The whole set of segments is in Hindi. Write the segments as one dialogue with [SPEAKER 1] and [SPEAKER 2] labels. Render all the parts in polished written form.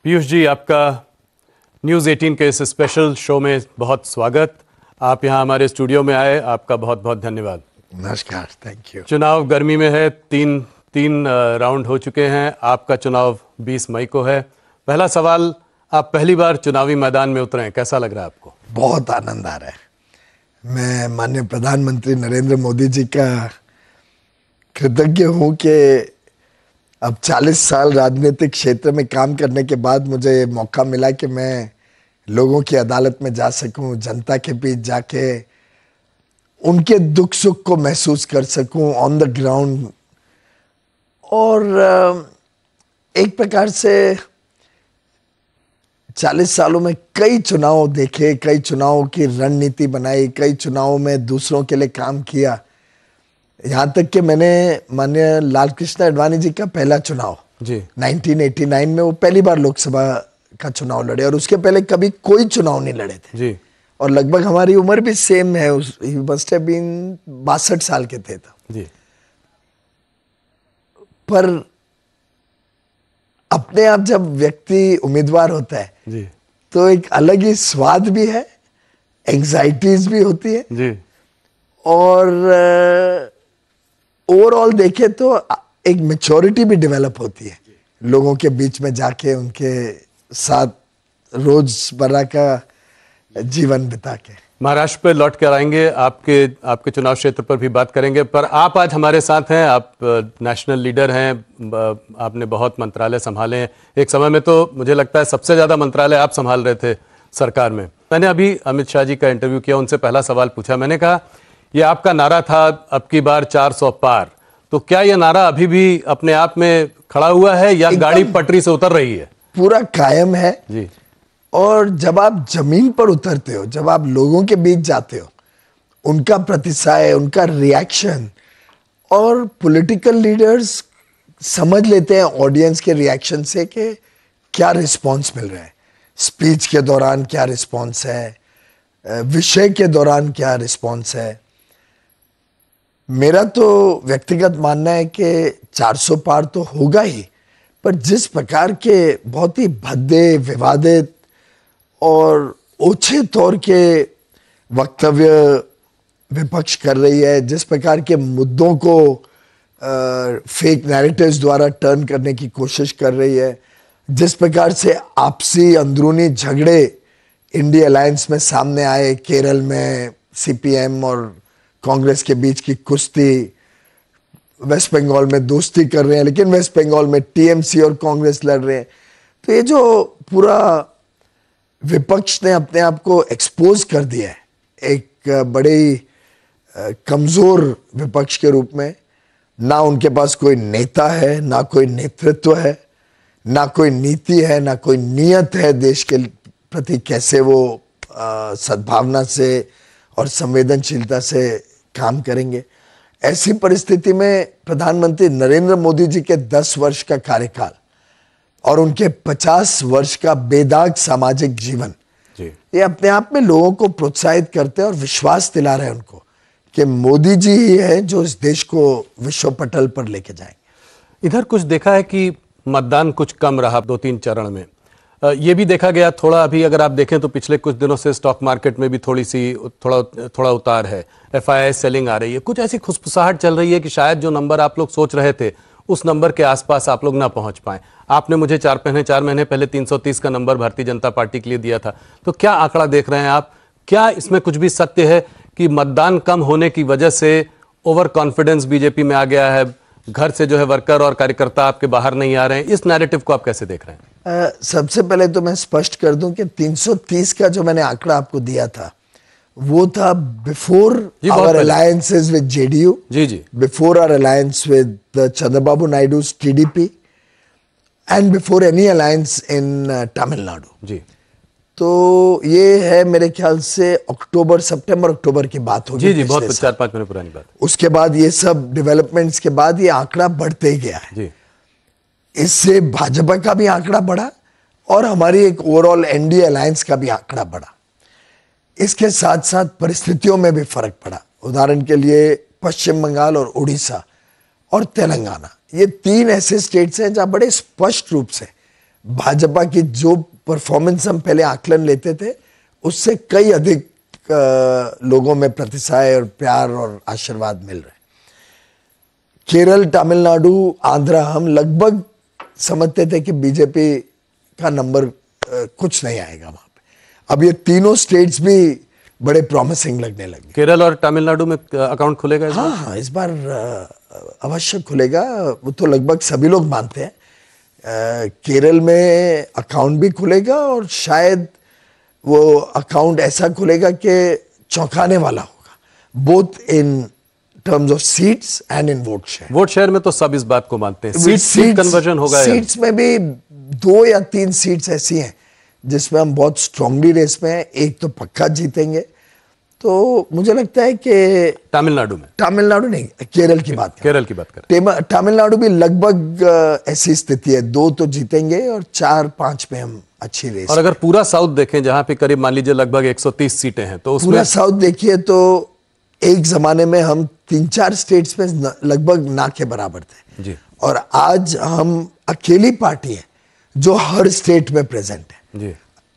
[SPEAKER 1] पीयूष जी, आपका न्यूज़ 18 के इस स्पेशल शो में बहुत स्वागत। आप यहाँ हमारे स्टूडियो में आए, आपका बहुत बहुत धन्यवाद।
[SPEAKER 2] नमस्कार, थैंक यू।
[SPEAKER 1] चुनाव गर्मी में है, तीन राउंड हो चुके हैं। आपका चुनाव 20 मई को है। पहला सवाल, आप पहली बार चुनावी मैदान में उतरे हैं, कैसा लग रहा है आपको?
[SPEAKER 2] बहुत आनंद आ रहा है। मैं माननीय प्रधानमंत्री नरेंद्र मोदी जी का कृतज्ञ हूँ कि अब 40 साल राजनीतिक क्षेत्र में काम करने के बाद मुझे मौका मिला कि मैं लोगों की अदालत में जा सकूं, जनता के बीच जाके उनके दुख सुख को महसूस कर सकूं ऑन द ग्राउंड। और एक प्रकार से 40 सालों में कई चुनाव देखे, कई चुनावों की रणनीति बनाई, कई चुनावों में दूसरों के लिए काम किया। यहाँ तक कि मैंने माननीय लाल कृष्ण आडवाणी जी का पहला चुनाव
[SPEAKER 1] जी
[SPEAKER 2] 1989 में, वो पहली बार लोकसभा का चुनाव लड़े और उसके पहले कभी कोई चुनाव नहीं लड़े थे
[SPEAKER 1] जी।
[SPEAKER 2] और लगभग हमारी उम्र भी सेम है, मस्ट हैव बीन 62 साल के थे तब
[SPEAKER 1] जी।
[SPEAKER 2] पर अपने आप जब व्यक्ति उम्मीदवार होता है
[SPEAKER 1] जी
[SPEAKER 2] तो एक अलग ही स्वाद भी है, एंग्जाइटीज भी होती है
[SPEAKER 1] जी।
[SPEAKER 2] और ओवरऑल देखे तो एक मैच्योरिटी भी डेवलप होती है लोगों के बीच में जाके, उनके साथ रोजमर्रा का जीवन बिता के।
[SPEAKER 1] महाराष्ट्र पे लौट कर आएंगे, आपके चुनाव क्षेत्र पर भी बात करेंगे, पर आप आज हमारे साथ हैं। आप नेशनल लीडर हैं, आपने बहुत मंत्रालय संभाले हैं। एक समय में तो मुझे लगता है सबसे ज़्यादा मंत्रालय आप संभाल रहे थे सरकार में। मैंने अभी अमित शाह जी का इंटरव्यू किया, उनसे पहला सवाल पूछा। मैंने कहा, ये आपका नारा था अब की बार 400 पार, तो क्या ये नारा अभी भी अपने आप में खड़ा हुआ है या गाड़ी पटरी से उतर रही है?
[SPEAKER 2] पूरा कायम है
[SPEAKER 1] जी।
[SPEAKER 2] और जब आप जमीन पर उतरते हो, जब आप लोगों के बीच जाते हो, उनका प्रतिसाय, उनका रिएक्शन, और पॉलिटिकल लीडर्स समझ लेते हैं ऑडियंस के रिएक्शन से कि क्या रिस्पांस मिल रहा है, स्पीच के दौरान क्या रिस्पांस है, विषय के दौरान क्या रिस्पांस है। मेरा तो व्यक्तिगत मानना है कि 400 पार तो होगा ही, पर जिस प्रकार के बहुत ही भद्दे, विवादित और ओछे तौर के वक्तव्य विपक्ष कर रही है, जिस प्रकार के मुद्दों को फेक नैरेटिव्स द्वारा टर्न करने की कोशिश कर रही है, जिस प्रकार से आपसी अंदरूनी झगड़े इंडिया अलायंस में सामने आए, केरल में सीपीएम और कांग्रेस के बीच की कुश्ती, वेस्ट बंगाल में दोस्ती कर रहे हैं लेकिन वेस्ट बंगाल में टीएमसी और कांग्रेस लड़ रहे हैं, तो ये जो पूरा विपक्ष ने अपने आप को एक्सपोज कर दिया है एक बड़े कमजोर विपक्ष के रूप में। ना उनके पास कोई नेता है, ना कोई नेतृत्व है, ना कोई नीति है, ना कोई नियत है देश के प्रति कैसे वो सद्भावना से और संवेदनशीलता से काम करेंगे। ऐसी परिस्थिति में प्रधानमंत्री नरेंद्र मोदी जी के 10 वर्ष का कार्यकाल और उनके 50 वर्ष का बेदाग सामाजिक जीवन
[SPEAKER 1] जी।
[SPEAKER 2] ये अपने आप में लोगों को प्रोत्साहित करते हैं और विश्वास दिला रहे हैं उनको कि मोदी जी ही है जो इस देश को विश्व पटल पर लेके जाएंगे।
[SPEAKER 1] इधर कुछ देखा है कि मतदान कुछ कम रहा 2-3 चरण में। ये भी देखा गया थोड़ा, अभी अगर आप देखें तो पिछले कुछ दिनों से स्टॉक मार्केट में भी थोड़ा उतार है, FII सेलिंग आ रही है, कुछ ऐसी खुशफुसाहट चल रही है कि शायद जो नंबर आप लोग सोच रहे थे उस नंबर के आसपास आप लोग ना पहुंच पाए। आपने मुझे 4 महीने पहले 330 का नंबर भारतीय जनता पार्टी के लिए दिया था, तो क्या आंकड़ा देख रहे हैं आप? क्या इसमें कुछ भी सत्य है कि मतदान कम होने की वजह से ओवर कॉन्फिडेंस बीजेपी में आ गया है, घर से जो है वर्कर और कार्यकर्ता आपके बाहर नहीं आ रहे हैं? इस नैरेटिव को आप कैसे देख रहे हैं?
[SPEAKER 2] सबसे पहले तो मैं स्पष्ट कर दूं कि 330 का जो मैंने आंकड़ा आपको दिया था वो था before our alliances with JDU,
[SPEAKER 1] जी जी,
[SPEAKER 2] before our alliance with Chandrababu Naidu's TDP and before any alliance in Tamil Nadu.
[SPEAKER 1] जी।
[SPEAKER 2] तो ये है मेरे ख्याल से सितंबर अक्टूबर की बात होगी।
[SPEAKER 1] जी जी, बहुत 4-5 महीने पुरानी बात।
[SPEAKER 2] उसके बाद ये सब डेवलपमेंट्स के बाद ये आंकड़ा बढ़ते ही गया है।
[SPEAKER 1] जी।
[SPEAKER 2] इससे भाजपा का भी आंकड़ा बढ़ा और हमारी एक ओवरऑल एनडीए अलायंस का भी आंकड़ा बढ़ा। इसके साथ साथ परिस्थितियों में भी फर्क पड़ा। उदाहरण के लिए पश्चिम बंगाल और उड़ीसा और तेलंगाना, ये 3 ऐसे स्टेट्स हैं जहां बड़े स्पष्ट रूप से भाजपा की जो परफॉर्मेंस हम पहले आकलन लेते थे उससे कई अधिक लोगों में प्रतिसाय और प्यार और आशीर्वाद मिल रहे हैं। केरल, तमिलनाडु, आंध्र हम लगभग समझते थे कि बीजेपी का नंबर कुछ नहीं आएगा वहां पे। अब ये तीनों स्टेट्स भी बड़े प्रॉमिसिंग लगने लगे।
[SPEAKER 1] केरल और तमिलनाडु में अकाउंट खुलेगा इस बार?
[SPEAKER 2] हाँ, इस बार अवश्य खुलेगा, वो तो लगभग सभी लोग मानते हैं। केरल में अकाउंट भी खुलेगा और शायद वो अकाउंट ऐसा खुलेगा कि चौंकाने वाला होगा, both in terms of seats and in vote share.
[SPEAKER 1] Vote share में तो सब इस बात को मानते हैं, सीट कन्वर्जन होगा।
[SPEAKER 2] सीट्स में भी 2 या 3 सीट्स ऐसी हैं जिसमें हम बहुत स्ट्रांगली रेस में हैं, एक तो पक्का जीतेंगे। तो मुझे लगता है कि तमिलनाडु नहीं, केरल की बात करें। तमिलनाडु भी लगभग ऐसी स्थिति है, 2 तो जीतेंगे और 4-5 में हम अच्छी रेस।
[SPEAKER 1] और अगर पूरा साउथ देखें जहां पे करीब मान लीजिए लगभग 130 सीटें हैं, तो उसमें
[SPEAKER 2] पूरा साउथ देखिए तो एक जमाने में हम 3-4 स्टेट्स में लगभग ना के बराबर थे
[SPEAKER 1] जी।
[SPEAKER 2] और आज हम अकेली पार्टी है जो हर स्टेट में प्रेजेंट है
[SPEAKER 1] जी।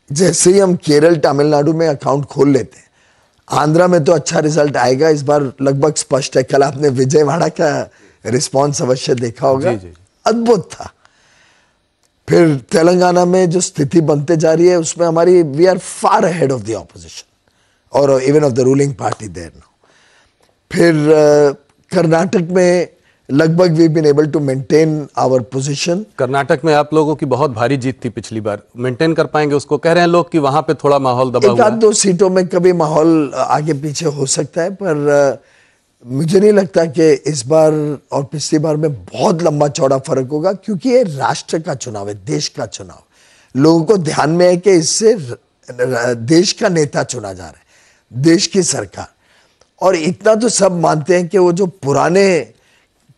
[SPEAKER 2] जैसे ही हम केरल, तमिलनाडु में अकाउंट खोल लेते हैं, आंध्रा में तो अच्छा रिजल्ट आएगा इस बार, लगभग स्पष्ट है। कल आपने विजयवाड़ा का रिस्पांस अवश्य देखा होगा, अद्भुत था। फिर तेलंगाना में जो स्थिति बनते जा रही है उसमें हमारी we are far ahead of the opposition और even of the ruling party there now. फिर कर्नाटक में लगभग we been able to maintain our position.
[SPEAKER 1] Karnataka में आप लोगों की बहुत भारी जीत थी पिछली बार, मेंटेन कर पाएंगे उसको? कह रहे हैं लोग कि वहां पे थोड़ा माहौल दबा हुआ है।
[SPEAKER 2] 1-2 सीटों में कभी माहौल आगे पीछे हो सकता है, पर मुझे नहीं लगता कि इस बार और पिछली बार में बहुत लंबा चौड़ा फर्क होगा, क्योंकि ये राष्ट्र का चुनाव है, देश का चुनाव। लोगों को ध्यान में है कि इससे देश का नेता चुना जा रहा है, देश की सरकार। और इतना तो सब मानते हैं कि वो जो पुराने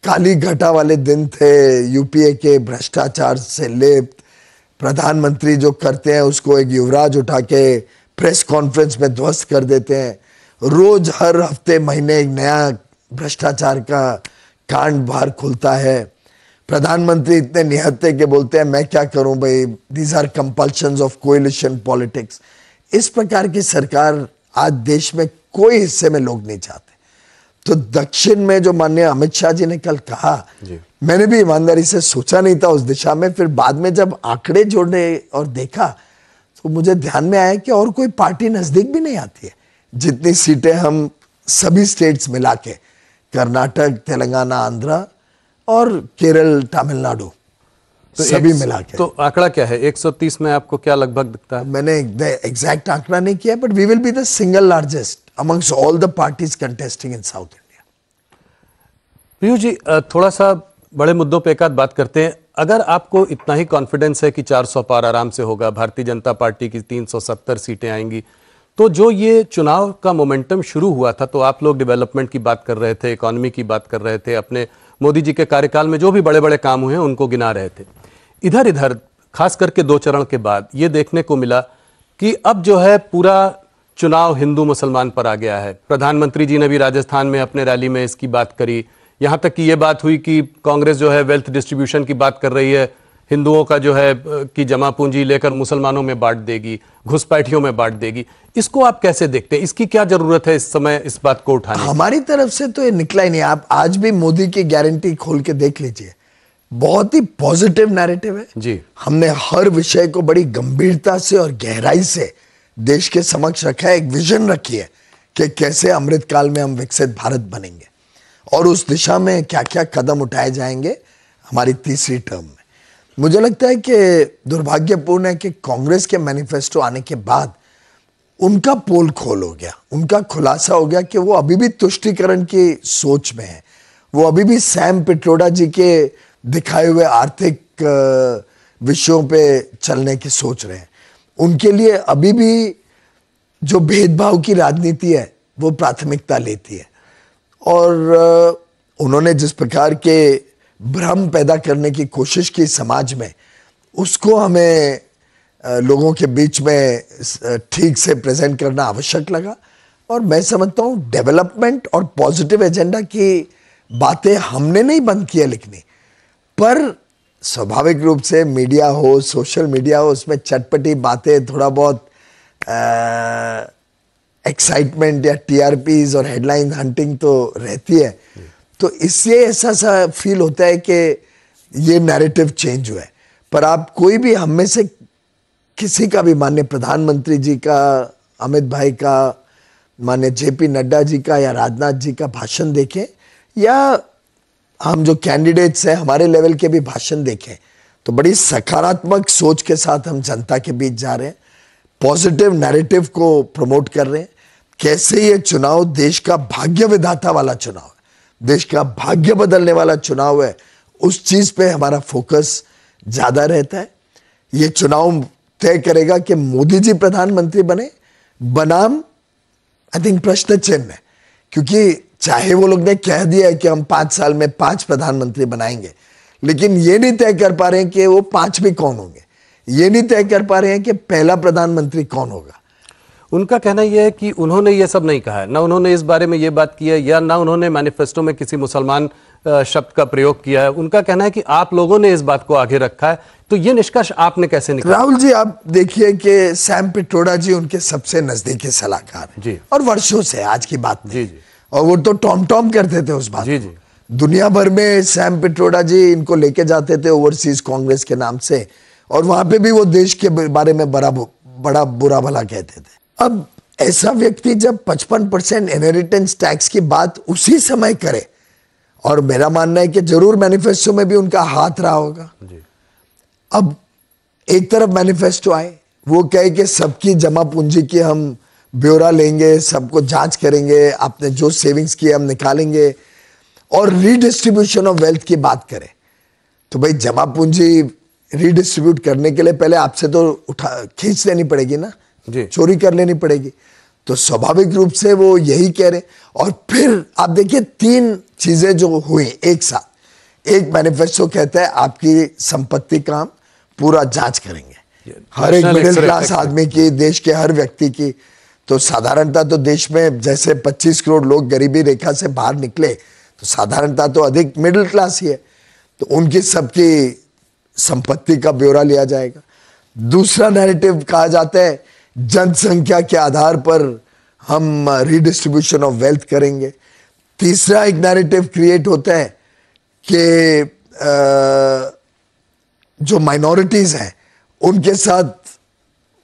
[SPEAKER 2] काली घटा वाले दिन थे, यूपीए के भ्रष्टाचार से लेप्त प्रधानमंत्री जो करते हैं उसको एक युवराज उठा के प्रेस कॉन्फ्रेंस में ध्वस्त कर देते हैं, रोज हर हफ्ते महीने एक नया भ्रष्टाचार का कांड बाहर खुलता है। प्रधानमंत्री इतने निहत्थे के बोलते हैं मैं क्या करूं भाई, these are compulsions of coalition politics. इस प्रकार की सरकार आज देश में कोई हिस्से में लोग नहीं चाहते। तो दक्षिण में जो माननीय अमित शाह जी ने कल कहा, मैंने भी ईमानदारी से सोचा नहीं था उस दिशा में, फिर बाद में जब आंकड़े जोड़ने और देखा तो मुझे ध्यान में आया कि और कोई पार्टी नजदीक भी नहीं आती है जितनी सीटें हम सभी स्टेट्स मिला के, कर्नाटक, तेलंगाना, आंध्र और केरल, तमिलनाडु, तो सभी मिला के।
[SPEAKER 1] तो आंकड़ा क्या है 130 में आपको क्या लगभग दिखता है?
[SPEAKER 2] मैंने एग्जैक्ट आंकड़ा नहीं किया, but we will be the single largest amongst all the parties contesting in South India.
[SPEAKER 1] Piyush ji, थोड़ा सा बड़े मुद्दों पे एक आध बात करते हैं। अगर आपको इतना ही कॉन्फिडेंस है कि 400 पार आराम से होगा, भारतीय जनता पार्टी की 370 सीटें आएंगी, तो जो ये चुनाव का मोमेंटम शुरू हुआ था, तो आप लोग डेवलपमेंट की बात कर रहे थे, इकोनॉमी की बात कर रहे थे, अपने मोदी जी के कार्यकाल में जो भी बड़े बड़े काम हुए हैं उनको गिना रहे थे। इधर इधर खास करके 2 चरण के बाद ये देखने को मिला कि अब जो है पूरा चुनाव हिंदू मुसलमान पर आ गया है। प्रधानमंत्री जी ने भी राजस्थान में अपने रैली में इसकी बात करी, यहां तक कि यह बात हुई कि कांग्रेस जो है वेल्थ डिस्ट्रीब्यूशन की बात कर रही है, हिंदुओं का जो है कि जमा पूंजी लेकर मुसलमानों में बांट देगी, घुसपैठियों में बांट देगी। इसको आप कैसे देखते हैं? इसकी क्या जरूरत है इस समय इस बात को उठाने?
[SPEAKER 2] हमारी तरफ से तो ये निकला ही नहीं। आप आज भी मोदी की गारंटी खोल के देख लीजिए, बहुत ही पॉजिटिव नैरेटिव है
[SPEAKER 1] जी।
[SPEAKER 2] हमने हर विषय को बड़ी गंभीरता से और गहराई से देश के समक्ष रखा है, एक विजन रखी है कि कैसे अमृतकाल में हम विकसित भारत बनेंगे और उस दिशा में क्या क्या कदम उठाए जाएंगे हमारी तीसरी टर्म में। मुझे लगता है कि दुर्भाग्यपूर्ण है कि कांग्रेस के मैनिफेस्टो आने के बाद उनका पोल खोल हो गया, उनका खुलासा हो गया कि वो अभी भी तुष्टीकरण की सोच में है, वो अभी भी सैम पिट्रोडा जी के दिखाए हुए आर्थिक विषयों पे चलने की सोच रहे हैं। उनके लिए अभी भी जो भेदभाव की राजनीति है वो प्राथमिकता लेती है और उन्होंने जिस प्रकार के भ्रम पैदा करने की कोशिश की समाज में, उसको हमें लोगों के बीच में ठीक से प्रेजेंट करना आवश्यक लगा। और मैं समझता हूँ डेवलपमेंट और पॉजिटिव एजेंडा की बातें हमने नहीं बंद किया लिखनी, पर स्वाभाविक रूप से मीडिया हो, सोशल मीडिया हो, उसमें चटपटी बातें, थोड़ा बहुत एक्साइटमेंट या टीआरपीज और हेडलाइन हंटिंग तो रहती है। तो इससे ऐसा सा फील होता है कि ये नैरेटिव चेंज हुआ है। पर आप कोई भी हम में से किसी का भी, माननीय प्रधानमंत्री जी का, अमित भाई का, माननीय जेपी नड्डा जी का या राजनाथ जी का भाषण देखें, या हम जो कैंडिडेट्स हैं हमारे लेवल के भी भाषण देखें, तो बड़ी सकारात्मक सोच के साथ हम जनता के बीच जा रहे हैं, पॉजिटिव नैरेटिव को प्रमोट कर रहे हैं। कैसे ये चुनाव देश का भाग्य विधाता वाला चुनाव है, देश का भाग्य बदलने वाला चुनाव है, उस चीज पे हमारा फोकस ज्यादा रहता है। ये चुनाव तय करेगा कि मोदी जी प्रधानमंत्री बने बनाम आई थिंक प्रश्न चिन्ह है, क्योंकि चाहे वो लोग ने कह दिया है कि हम 5 साल में 5 प्रधानमंत्री बनाएंगे, लेकिन ये नहीं तय कर पा रहे हैं कि वो 5 भी कौन होंगे, ये नहीं तय कर पा रहे हैं कि पहला प्रधानमंत्री कौन होगा।
[SPEAKER 1] उनका कहना यह है कि उन्होंने ये सब नहीं कहा है, ना उन्होंने इस बारे में ये बात की है, या ना उन्होंने मैनिफेस्टो में किसी मुसलमान शब्द का प्रयोग किया है। उनका कहना है कि आप लोगों ने इस बात को आगे रखा है। तो ये निष्कर्ष आपने कैसे निकाला?
[SPEAKER 2] राहुल जी, आप देखिए कि सैम पिट्रोडा जी उनके सबसे नजदीकी सलाहकार
[SPEAKER 1] जी,
[SPEAKER 2] और वर्षों से, आज की बात नहीं।
[SPEAKER 1] जी,
[SPEAKER 2] और वो तो टॉम टॉम करते थे उस बात
[SPEAKER 1] जी,
[SPEAKER 2] को।
[SPEAKER 1] जी।
[SPEAKER 2] दुनिया भर में सैम पिट्रोडा जी इनको लेके जाते थे ओवरसीज कांग्रेस के नाम से, और वहां पे भी वो देश के बारे में बड़ा बुरा भला कहते थे। अब ऐसा व्यक्ति जब 55% इनहेरिटेंस टैक्स की बात उसी समय करे, और मेरा मानना है कि जरूर मैनिफेस्टो में भी उनका हाथ रहा होगा। अब एक तरफ मैनिफेस्टो आए, वो कहे कि सबकी जमा पूंजी की हम ब्यौरा लेंगे, सबको जांच करेंगे, आपने जो सेविंग्स किए हम निकालेंगे, और रीडिस्ट्रीब्यूशन ऑफ वेल्थ की बात करें। तो भाई जमा पूंजी रीडिस्ट्रीब्यूट करने के लिए पहले आपसे तो खींच लेनी पड़ेगी ना, चोरी कर लेनी पड़ेगी। तो स्वाभाविक रूप से वो यही कह रहे। और फिर आप देखिए 3 चीजें जो हुई एक साथ। एक मैनिफेस्टो कहता है आपकी संपत्ति का हम पूरा जांच करेंगे, हर एक मिडिल क्लास आदमी की, देश के हर व्यक्ति की। तो साधारणतः तो देश में जैसे 25 करोड़ लोग गरीबी रेखा से बाहर निकले, तो साधारणतः तो अधिक मिडिल क्लास ही है, तो उनकी सबकी संपत्ति का ब्यौरा लिया जाएगा। दूसरा नैरेटिव कहा जाता है जनसंख्या के आधार पर हम रीडिस्ट्रीब्यूशन ऑफ वेल्थ करेंगे। तीसरा एक नैरेटिव क्रिएट होता है कि जो माइनॉरिटीज हैं उनके साथ,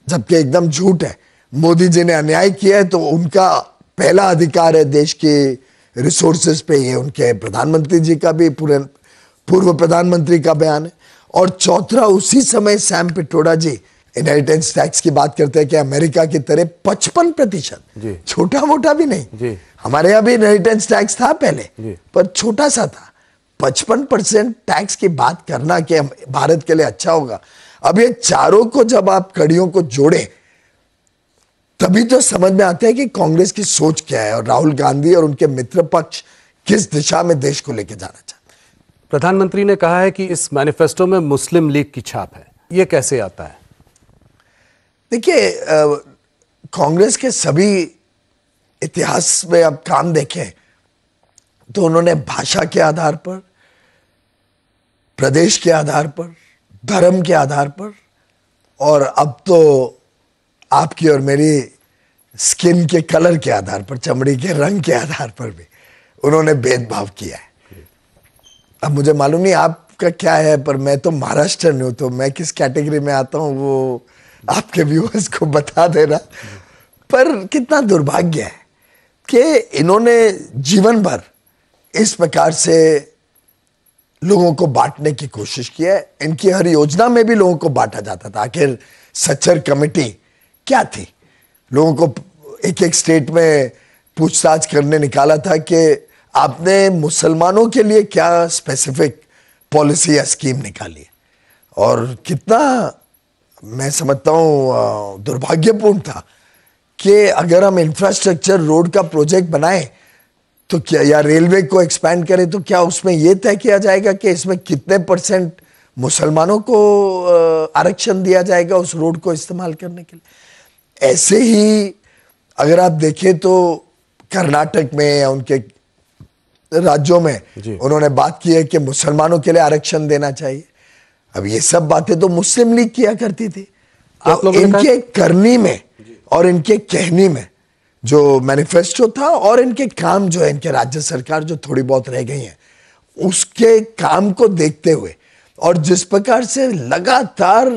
[SPEAKER 2] जबकि एकदम झूठ है, मोदी जी ने अन्याय किया है तो उनका पहला अधिकार है देश के रिसोर्सेज पे, ये उनके प्रधानमंत्री जी का भी, पूर्व प्रधानमंत्री का बयान है। और चौथा, उसी समय सैम पिट्रोडा जी इनहेरिटेंस टैक्स की बात करते हैं कि अमेरिका की तरह 55%, छोटा मोटा भी नहीं, हमारे यहाँ भी इनहेरिटेंस टैक्स था पहले, पर छोटा सा था। 55% टैक्स की बात करना कि भारत के लिए अच्छा होगा। अब ये चारों को जब आप कड़ियों को जोड़े, तभी तो समझ में आता है कि कांग्रेस की सोच क्या है और राहुल गांधी और उनके मित्र पक्ष किस दिशा में देश को लेकर जाना चाहते हैं।
[SPEAKER 1] प्रधानमंत्री ने कहा है कि इस मैनिफेस्टो में मुस्लिम लीग की छाप है, ये कैसे आता है?
[SPEAKER 2] देखिए, कांग्रेस के सभी इतिहास में आप काम देखें तो उन्होंने भाषा के आधार पर, प्रदेश के आधार पर, धर्म के आधार पर, और अब तो आपकी और मेरी स्किन के कलर के आधार पर, चमड़ी के रंग के आधार पर भी उन्होंने भेदभाव किया है। अब मुझे मालूम नहीं आपका क्या है, पर मैं तो महाराष्ट्र में हूं, तो मैं किस कैटेगरी में आता हूं वो आपके व्यूअर्स को बता देना। पर कितना दुर्भाग्य है कि इन्होंने जीवन भर इस प्रकार से लोगों को बांटने की कोशिश की है। इनकी हर योजना में भी लोगों को बांटा जाता था। आखिर सच्चर कमेटी क्या थी? लोगों को एक एक स्टेट में पूछताछ करने निकाला था कि आपने मुसलमानों के लिए क्या स्पेसिफिक पॉलिसी या स्कीम निकाली है। और कितना मैं समझता हूं दुर्भाग्यपूर्ण था कि अगर हम इंफ्रास्ट्रक्चर रोड का प्रोजेक्ट बनाएं तो क्या, या रेलवे को एक्सपैंड करें, तो क्या उसमें यह तय किया जाएगा कि इसमें कितने % मुसलमानों को आरक्षण दिया जाएगा उस रोड को इस्तेमाल करने के लिए। ऐसे ही अगर आप देखें तो कर्नाटक में या उनके राज्यों में उन्होंने बात की है कि मुसलमानों के लिए आरक्षण देना चाहिए। अब ये सब बातें तो मुस्लिम लीग किया करती थी।
[SPEAKER 1] आप
[SPEAKER 2] तो
[SPEAKER 1] लोगों ने
[SPEAKER 2] इनके करनी में और इनके कहनी में जो मैनिफेस्टो था और इनके काम जो है, इनके राज्य सरकार जो थोड़ी बहुत रह गई है, उसके काम को देखते हुए और जिस प्रकार से लगातार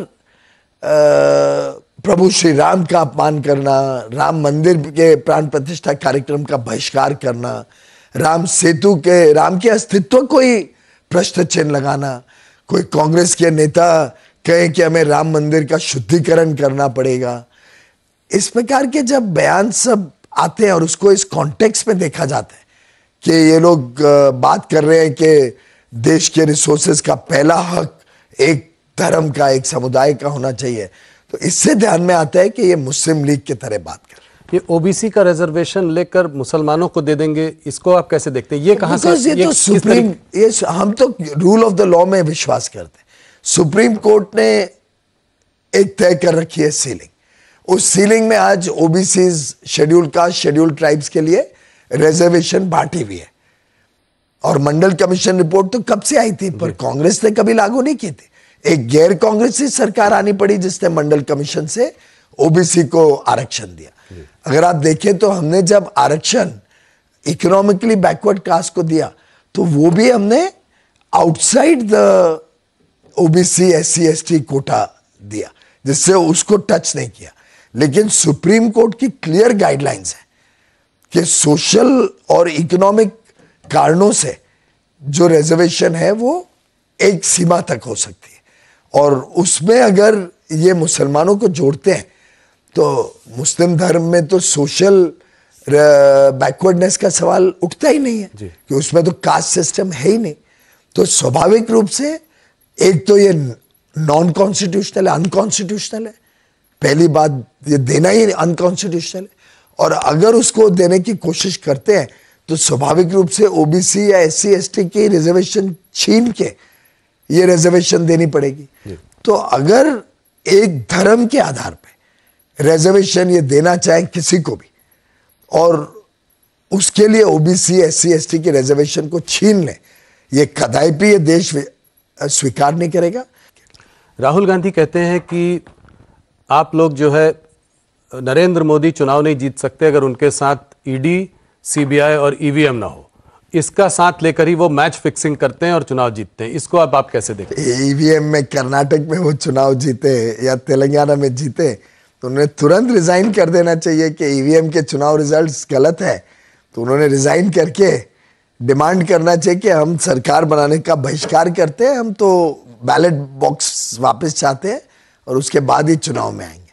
[SPEAKER 2] प्रभु श्री राम का अपमान करना, राम मंदिर के प्राण प्रतिष्ठा कार्यक्रम का बहिष्कार करना, राम सेतु के, राम के अस्तित्व को ही प्रश्न चिन्ह लगाना, कोई कांग्रेस के नेता कहे कि हमें राम मंदिर का शुद्धिकरण करना पड़ेगा, इस प्रकार के जब बयान सब आते हैं और उसको इस कॉन्टेक्स्ट में देखा जाता है कि ये लोग बात कर रहे हैं कि देश के रिसोर्सेज का पहला हक एक धर्म का, एक समुदाय का होना चाहिए, तो इससे ध्यान में आता है कि ये मुस्लिम लीग की तरह बात कर रहे हैं।
[SPEAKER 1] ये ओबीसी का रिजर्वेशन लेकर मुसलमानों को दे देंगे, इसको आप कैसे देखते हैं? ये कहां से,
[SPEAKER 2] ये तो सुप्रीम, ये हम तो रूल ऑफ द लॉ में विश्वास करते हैं। सुप्रीम कोर्ट ने एक तय कर रखी है सीलिंग, उस सीलिंग में आज OBCs, schedule caste, schedule tribes के लिए रिजर्वेशन बांटी हुई है और मंडल कमीशन रिपोर्ट तो कब से आई थी, पर कांग्रेस ने कभी लागू नहीं की थी। एक गैर कांग्रेसी सरकार आनी पड़ी जिसने मंडल कमीशन से ओबीसी को आरक्षण दिया। अगर आप देखें तो हमने जब आरक्षण इकोनॉमिकली बैकवर्ड कास्ट को दिया तो वो भी हमने outside the OBC SC ST quota दिया, जिससे उसको टच नहीं किया। लेकिन सुप्रीम कोर्ट की क्लियर गाइडलाइंस है कि सोशल और इकोनॉमिक कारणों से जो रिजर्वेशन है वो एक सीमा तक हो सकती है और उसमें अगर ये मुसलमानों को जोड़ते हैं तो मुस्लिम धर्म में तो सोशल बैकवर्डनेस का सवाल उठता ही नहीं है कि उसमें तो कास्ट सिस्टम है ही नहीं। तो स्वाभाविक रूप से एक तो ये नॉन कॉन्स्टिट्यूशनल है, अनकॉन्स्टिट्यूशनल है, पहली बात ये देना ही अनकॉन्स्टिट्यूशनल है, और अगर उसको देने की कोशिश करते हैं तो स्वाभाविक रूप से ओबीसी या एससी एसटी की रिजर्वेशन छीन के ये रिजर्वेशन देनी पड़ेगी। तो अगर एक धर्म के आधार पे रिजर्वेशन ये देना चाहे किसी को भी और उसके लिए ओबीसी एससी एसटी की रिजर्वेशन को छीन ले, ये कदापि ये देश स्वीकार नहीं करेगा।
[SPEAKER 1] राहुल गांधी कहते हैं कि आप लोग जो है नरेंद्र मोदी चुनाव नहीं जीत सकते अगर उनके साथ ईडी, सीबीआई और ईवीएम ना हो। इसका साथ लेकर ही वो मैच फिक्सिंग करते हैं और चुनाव जीतते हैं। इसको आप कैसे देखते हैं?
[SPEAKER 2] ईवीएम में कर्नाटक में वो चुनाव जीते या तेलंगाना में जीते तो उन्हें तुरंत रिजाइन कर देना चाहिए कि ईवीएम के चुनाव रिजल्ट्स गलत है, तो उन्होंने रिजाइन करके डिमांड करना चाहिए कि हम सरकार बनाने का बहिष्कार करते हैं, हम तो बैलेट बॉक्स वापस चाहते हैं और उसके बाद ही चुनाव में आएंगे।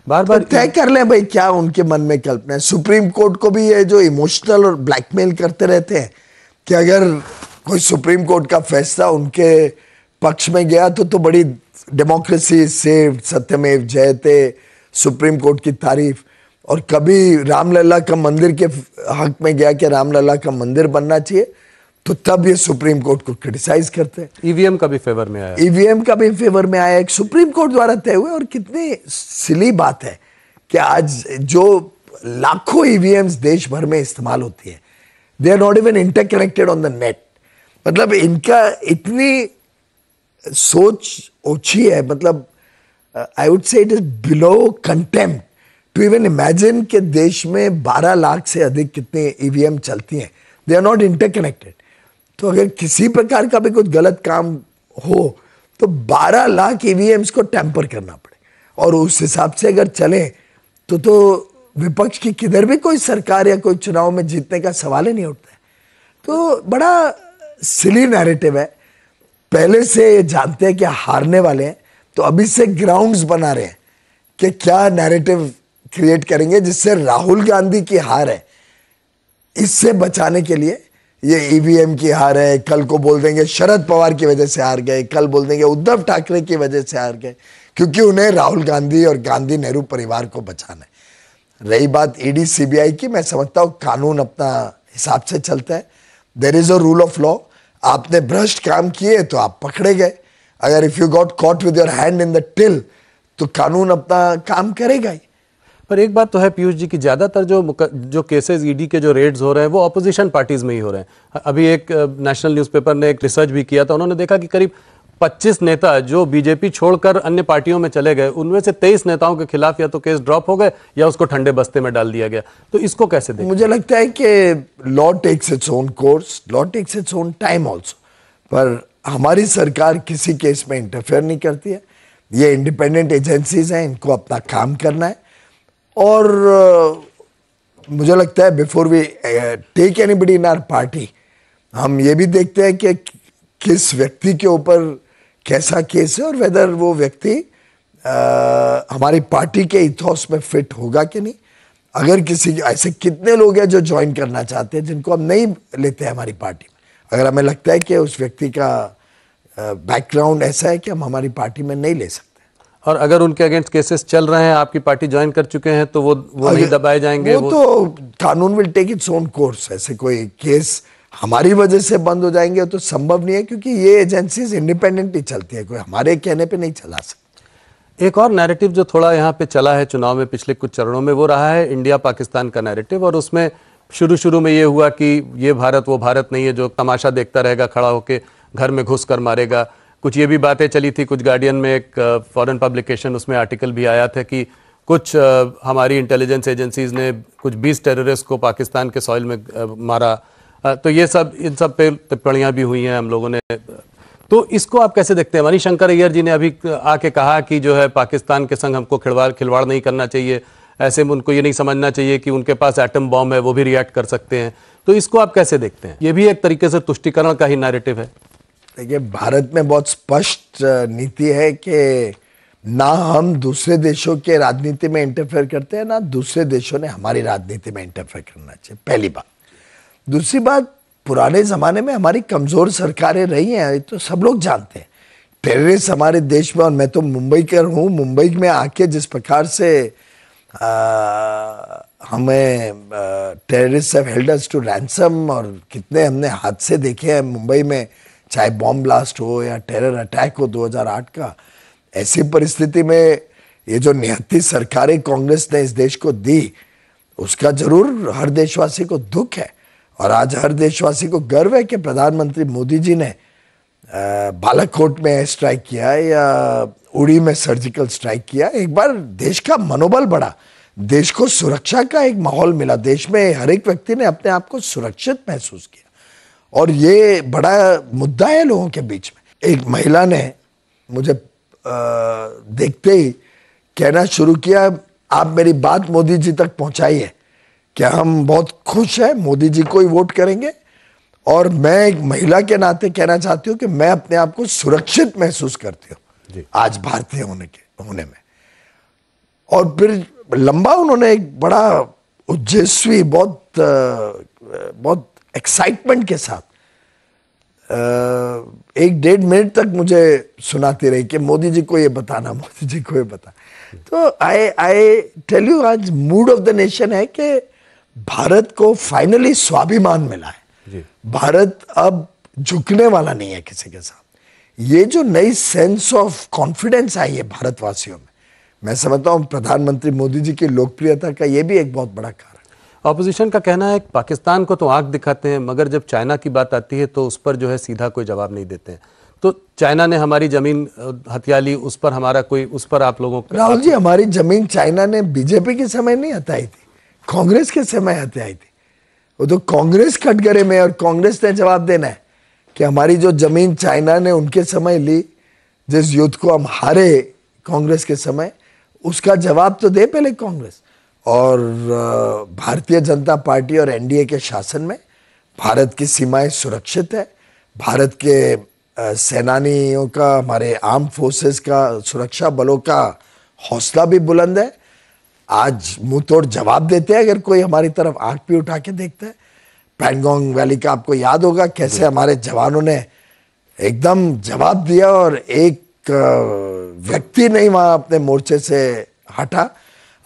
[SPEAKER 1] बार बार
[SPEAKER 2] तो तय कर लें भाई क्या उनके मन में कल्पना है। सुप्रीम कोर्ट को भी ये जो इमोशनल और ब्लैकमेल करते रहते हैं कि अगर कोई सुप्रीम कोर्ट का फैसला उनके पक्ष में गया तो बड़ी डेमोक्रेसी से सत्यमेव जयते, सुप्रीम कोर्ट की तारीफ, और कभी रामलला का मंदिर के हक में गया कि रामलला का मंदिर बनना चाहिए तो तब ये सुप्रीम कोर्ट को क्रिटिसाइज करते हैं।
[SPEAKER 1] ईवीएम का भी फेवर में आया,
[SPEAKER 2] ईवीएम का भी फेवर में आया, एक सुप्रीम कोर्ट द्वारा तय हुए। और कितनी सिली बात है कि आज जो लाखों ईवीएम्स देश भर में इस्तेमाल होती है, they are not even interconnected on the net. मतलब इनका इतनी सोच ओछी है, मतलब I would say it is below contempt to even imagine कि देश में 12 लाख से अधिक कितने ईवीएम चलती हैं, दे आर नॉट इंटरकनेक्टेड। तो अगर किसी प्रकार का भी कुछ गलत काम हो तो 12 लाख ईवीएम्स को टैंपर करना पड़े, और उस हिसाब से अगर चले तो विपक्ष की किधर भी कोई सरकार या कोई चुनाव में जीतने का सवाल ही नहीं उठता है। तो बड़ा सिली नैरेटिव है। पहले से जानते हैं कि हारने वाले हैं, तो अभी से ग्राउंड्स बना रहे हैं कि क्या नैरेटिव क्रिएट करेंगे जिससे राहुल गांधी की हार है, इससे बचाने के लिए ये ईवीएम की हार है। कल को बोल देंगे शरद पवार की वजह से हार गए, कल बोल देंगे उद्धव ठाकरे की वजह से हार गए, क्योंकि उन्हें राहुल गांधी और गांधी नेहरू परिवार को बचाना है। रही बात ईडी सीबीआई की, मैं समझता हूँ कानून अपना हिसाब से चलता है। There is a rule of law. आपने भ्रष्ट काम किए तो आप पकड़े गए, अगर if you got caught with your hand in the till तो कानून अपना काम करेगा ही।
[SPEAKER 1] पर एक बात तो है पीयूष जी की ज्यादातर जो केसेस ईडी के जो रेड्स हो रहे हैं वो ऑपोजिशन पार्टीज में ही हो रहे हैं। अभी एक नेशनल न्यूज़पेपर ने एक रिसर्च भी किया था, उन्होंने देखा कि करीब 25 नेता जो बीजेपी छोड़कर अन्य पार्टियों में चले गए, उनमें से 23 नेताओं के खिलाफ या तो केस ड्रॉप हो गए या उसको ठंडे बस्ते में डाल दिया गया। तो इसको कैसे देखें?
[SPEAKER 2] मुझे लगता है कि law takes its own course, law takes its own time also, पर हमारी सरकार किसी केस में इंटरफेयर नहीं करती है। ये इंडिपेंडेंट एजेंसीज हैं, इनको अपना काम करना है। और मुझे लगता है before we take anybody in our party, हम ये भी देखते हैं कि किस व्यक्ति के ऊपर कैसा केस है और वेदर वो व्यक्ति हमारी पार्टी के इथॉस में फिट होगा कि नहीं। अगर किसी ऐसे कितने लोग हैं जो ज्वाइन करना चाहते हैं जिनको हम नहीं लेते हैं हमारी पार्टी में, अगर हमें लगता है कि उस व्यक्ति का बैकग्राउंड ऐसा है कि हम हमारी पार्टी में नहीं ले सकते।
[SPEAKER 1] और अगर उनके अगेंस्ट केसेस चल रहे हैं, आपकी पार्टी ज्वाइन कर चुके हैं, तो वो नहीं दबाए जाएंगे?
[SPEAKER 2] वो तो कानून will take its own course. ऐसे कोई केस हमारी वजह से बंद हो जाएंगे तो संभव नहीं है, क्योंकि ये एजेंसीज इंडिपेंडेंटली चलती है, कोई हमारे कहने पे नहीं चला सकता।
[SPEAKER 1] एक और नैरेटिव जो थोड़ा यहाँ पे चला है चुनाव में पिछले कुछ चरणों में, वो रहा है इंडिया पाकिस्तान का नैरेटिव। और उसमें शुरू में ये हुआ कि ये भारत वो भारत नहीं है जो तमाशा देखता रहेगा, खड़ा होकर घर में घुस कर मारेगा। कुछ ये भी बातें चली थी, कुछ गार्डियन में एक फॉरेन पब्लिकेशन, उसमें आर्टिकल भी आया था कि कुछ हमारी इंटेलिजेंस एजेंसीज ने कुछ 20 टेररिस्ट को पाकिस्तान के सॉइल में मारा। तो ये सब, इन सब पे टिप्पणियां भी हुई हैं हम लोगों ने। तो इसको आप कैसे देखते हैं? मणिशंकर अय्यर जी ने अभी आके कहा कि जो है पाकिस्तान के संग हमको खिलवाड़ नहीं करना चाहिए, ऐसे में उनको ये नहीं समझना चाहिए कि उनके पास एटम बॉम्ब है, वो भी रिएक्ट कर सकते हैं। तो इसको आप कैसे देखते हैं? ये भी एक तरीके से तुष्टीकरण का ही नैरेटिव है।
[SPEAKER 2] देखिए, भारत में बहुत स्पष्ट नीति है कि ना हम दूसरे देशों के राजनीति में इंटरफेयर करते हैं, ना दूसरे देशों ने हमारी राजनीति में इंटरफेयर करना चाहिए, पहली बात। दूसरी बात, पुराने जमाने में हमारी कमजोर सरकारें रही हैं, ये तो सब लोग जानते हैं। टेररिस्ट हमारे देश में, और मैं तो मुंबई का हूँ, मुंबई में आके जिस प्रकार से हमें terrorist have held us to ransom, और कितने हमने हादसे देखे हैं मुंबई में, चाहे बॉम्ब ब्लास्ट हो या टेरर अटैक हो 2008 का। ऐसी परिस्थिति में ये जो निहत्ती सरकारें कांग्रेस ने इस देश को दी, उसका जरूर हर देशवासी को दुख है। और आज हर देशवासी को गर्व है कि प्रधानमंत्री मोदी जी ने बालाकोट में स्ट्राइक किया या उड़ी में सर्जिकल स्ट्राइक किया। एक बार देश का मनोबल बढ़ा, देश को सुरक्षा का एक माहौल मिला, देश में हर एक व्यक्ति ने अपने आप को सुरक्षित महसूस किया। और ये बड़ा मुद्दा है लोगों के बीच में। एक महिला ने मुझे देखते ही कहना शुरू किया, आप मेरी बात मोदी जी तक पहुंचाइए, क्या हम बहुत खुश हैं, मोदी जी को ही वोट करेंगे। और मैं एक महिला के नाते कहना चाहती हूँ कि मैं अपने आप को सुरक्षित महसूस करती हूँ आज भारतीय होने में। और फिर लंबा उन्होंने एक बड़ा ओजस्वी, बहुत एक्साइटमेंट के साथ 1-1.5 मिनट तक मुझे सुनाती रही कि मोदी जी को ये बताना, मोदी जी को ये बता। तो आई टेल यू, आज मूड ऑफ द नेशन है कि भारत को फाइनली स्वाभिमान मिला है। भारत अब झुकने वाला नहीं है किसी के साथ। ये जो नई सेंस ऑफ कॉन्फिडेंस आई है भारतवासियों में, मैं समझता हूँ प्रधानमंत्री मोदी जी की लोकप्रियता का ये भी एक बहुत बड़ा कारण।
[SPEAKER 1] ऑपोजिशन का कहना है कि पाकिस्तान को तो आंख दिखाते हैं, मगर जब चाइना की बात आती है तो उस पर जो है सीधा कोई जवाब नहीं देते हैं। तो चाइना ने हमारी जमीन हथिया ली, उस पर हमारा कोई, उस पर आप लोगों का?
[SPEAKER 2] राहुल जी, हमारी जमीन चाइना ने बीजेपी के समय नहीं हथियाई थी, कांग्रेस के समय हथियाई थी। वो तो कांग्रेस कटघरे में, और कांग्रेस ने जवाब देना है कि हमारी जो जमीन चाइना ने उनके समय ली, जिस युद्ध को हम हारे कांग्रेस के समय, उसका जवाब तो दे पहले कांग्रेस। और भारतीय जनता पार्टी और एनडीए के शासन में भारत की सीमाएं सुरक्षित है। भारत के सेनानियों का, हमारे आर्म फोर्सेस का, सुरक्षा बलों का हौसला भी बुलंद है। आज मुंह तोड़ जवाब देते हैं अगर कोई हमारी तरफ आंख भी उठा के देखता है। पैंगोंग वैली का आपको याद होगा कैसे हमारे जवानों ने एकदम जवाब दिया, और एक व्यक्ति नहीं वहां अपने मोर्चे से हटा।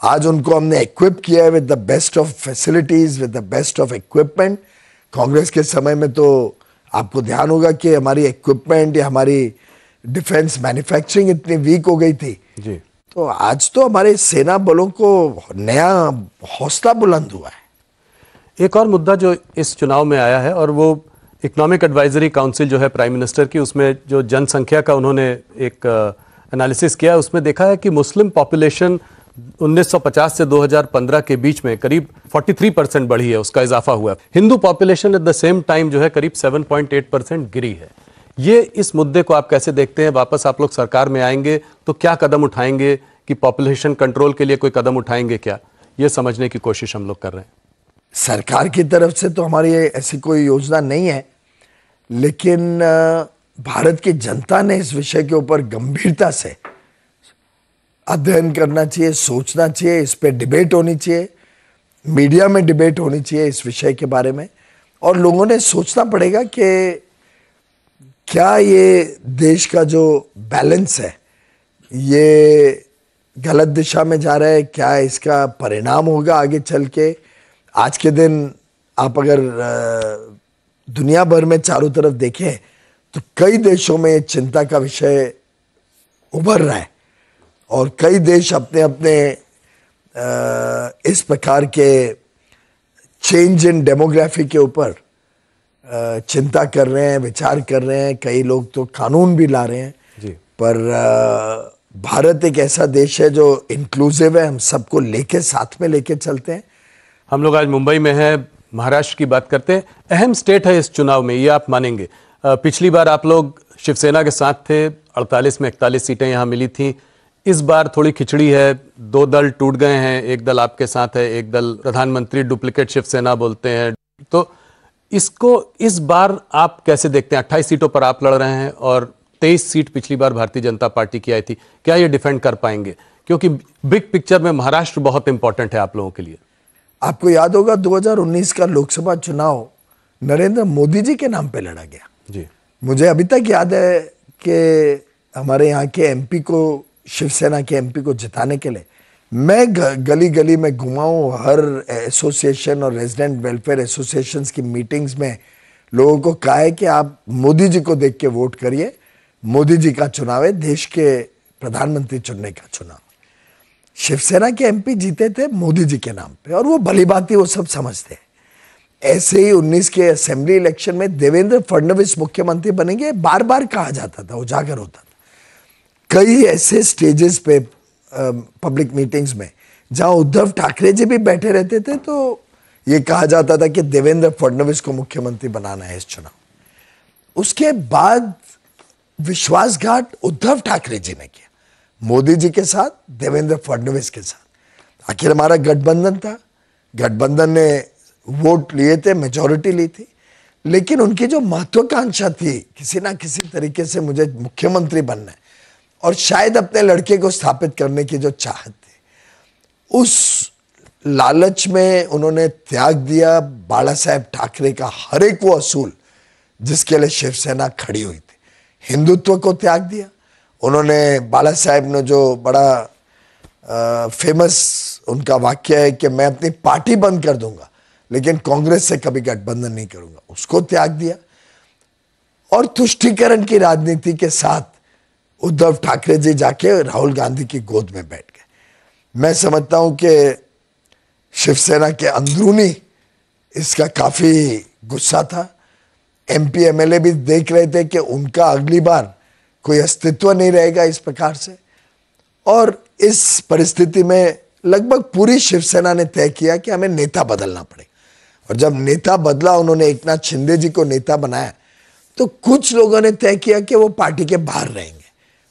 [SPEAKER 2] आज उनको हमने इक्विप किया है with the best of facilities, with the best of equipment. Congress के समय में तो आपको ध्यान होगा कि हमारी इक्विपमेंट या हमारी डिफेंस मैन्युफैक्चरिंग इतनी वीक हो गई थी
[SPEAKER 1] जी।
[SPEAKER 2] तो आज तो हमारे सेना बलों को नया हौसला बुलंद हुआ है।
[SPEAKER 1] एक और मुद्दा जो इस चुनाव में आया है, और वो इकोनॉमिक एडवाइजरी काउंसिल जो है प्राइम मिनिस्टर की, उसमें जो जनसंख्या का उन्होंने एक एनालिसिस किया, उसमें देखा है कि मुस्लिम पॉपुलेशन 1950 से 2015 के बीच में करीब 43% बढ़ी है, उसका इजाफा हुआ है। Hindu population at the same time जो है करीब 7.8% गिरी है। ये इस मुद्दे को आप कैसे देखते हैं? वापस आप लोग सरकार में आएंगे तो क्या कदम उठाएंगे कि पॉपुलेशन कंट्रोल के लिए कोई कदम उठाएंगे क्या? ये समझने की कोशिश हम लोग कर रहे हैं।
[SPEAKER 2] सरकार की तरफ से तो हमारी ऐसी कोई योजना नहीं है, लेकिन भारत की जनता ने इस विषय के ऊपर गंभीरता से अध्ययन करना चाहिए, सोचना चाहिए, इस पे डिबेट होनी चाहिए, मीडिया में डिबेट होनी चाहिए इस विषय के बारे में, और लोगों ने सोचना पड़ेगा कि क्या ये देश का जो बैलेंस है ये गलत दिशा में जा रहा है, क्या इसका परिणाम होगा आगे चल के। आज के दिन आप अगर दुनिया भर में चारों तरफ देखें तो कई देशों में चिंता का विषय उभर रहा है, और कई देश अपने अपने इस प्रकार के चेंज इन डेमोग्राफी के ऊपर चिंता कर रहे हैं, विचार कर रहे हैं। कई लोग तो कानून भी ला रहे हैं
[SPEAKER 1] जी।
[SPEAKER 2] पर भारत एक ऐसा देश है जो इंक्लूसिव है, हम सबको लेके साथ में लेके चलते हैं।
[SPEAKER 1] हम लोग आज मुंबई में हैं, महाराष्ट्र की बात करते हैं। अहम स्टेट है इस चुनाव में, ये आप मानेंगे। पिछली बार आप लोग शिवसेना के साथ थे, 48 में 41 सीटें यहाँ मिली थी। इस बार थोड़ी खिचड़ी है, दो दल टूट गए हैं, एक दल आपके साथ है, एक दल प्रधानमंत्री डुप्लीकेट शिवसेना बोलते हैं। तो इसको इस बार आप कैसे देखते हैं? 28 सीटों पर आप लड़ रहे हैं और 23 सीट पिछली बार भारतीय जनता पार्टी की आई थी। क्या ये डिफेंड कर पाएंगे? क्योंकि बिग पिक्चर में महाराष्ट्र बहुत इंपॉर्टेंट है आप लोगों के लिए।
[SPEAKER 2] आपको याद होगा 2019 का लोकसभा चुनाव नरेंद्र मोदी जी के नाम पे लड़ा गया
[SPEAKER 1] जी।
[SPEAKER 2] मुझे अभी तक याद है कि हमारे यहाँ के एमपी को, शिवसेना के एमपी को जिताने के लिए मैं गली गली में घुमा हूँ। हर एसोसिएशन और रेजिडेंट वेलफेयर एसोसिएशंस की मीटिंग्स में लोगों को कहा है कि आप मोदी जी को देख के वोट करिए, मोदी जी का चुनाव है, देश के प्रधानमंत्री चुनने का चुनाव। शिवसेना के एमपी जीते थे मोदी जी के नाम पे, और वो भली भांति वो सब समझते हैं। ऐसे ही 19 के असेंबली इलेक्शन में देवेंद्र फडणवीस मुख्यमंत्री बनेंगे बार बार कहा जाता था, उजागर होता था। कई ऐसे स्टेजेस पे पब्लिक मीटिंग्स में जहां उद्धव ठाकरे जी भी बैठे रहते थे तो ये कहा जाता था कि देवेंद्र फडणवीस को मुख्यमंत्री बनाना है इस चुनाव। उसके बाद विश्वासघात उद्धव ठाकरे जी ने किया, मोदी जी के साथ, देवेंद्र फडणवीस के साथ। आखिर हमारा गठबंधन था, गठबंधन ने वोट लिए थे, मेजॉरिटी ली थी, लेकिन उनकी जो महत्वाकांक्षा थी किसी ना किसी तरीके से मुझे मुख्यमंत्री बनना है और शायद अपने लड़के को स्थापित करने की जो चाहत थी, उस लालच में उन्होंने त्याग दिया बाला साहेब ठाकरे का हर एक वो असूल जिसके लिए शिवसेना खड़ी हुई थी। हिंदुत्व को त्याग दिया उन्होंने। बाला साहेब ने जो बड़ा फेमस उनका वाक्य है कि मैं अपनी पार्टी बंद कर दूंगा लेकिन कांग्रेस से कभी गठबंधन नहीं करूंगा, उसको त्याग दिया। और तुष्टीकरण की राजनीति के साथ उद्धव ठाकरे जी जाके राहुल गांधी की गोद में बैठ गए। मैं समझता हूं कि शिवसेना के अंदरूनी इसका काफी गुस्सा था। एमपी एमएलए भी देख रहे थे कि उनका अगली बार कोई अस्तित्व नहीं रहेगा इस प्रकार से, और इस परिस्थिति में लगभग पूरी शिवसेना ने तय किया कि हमें नेता बदलना पड़ेगा। और जब नेता बदला, उन्होंने एकनाथ शिंदे जी को नेता बनाया, तो कुछ लोगों ने तय किया कि वो पार्टी के बाहर रहेंगे।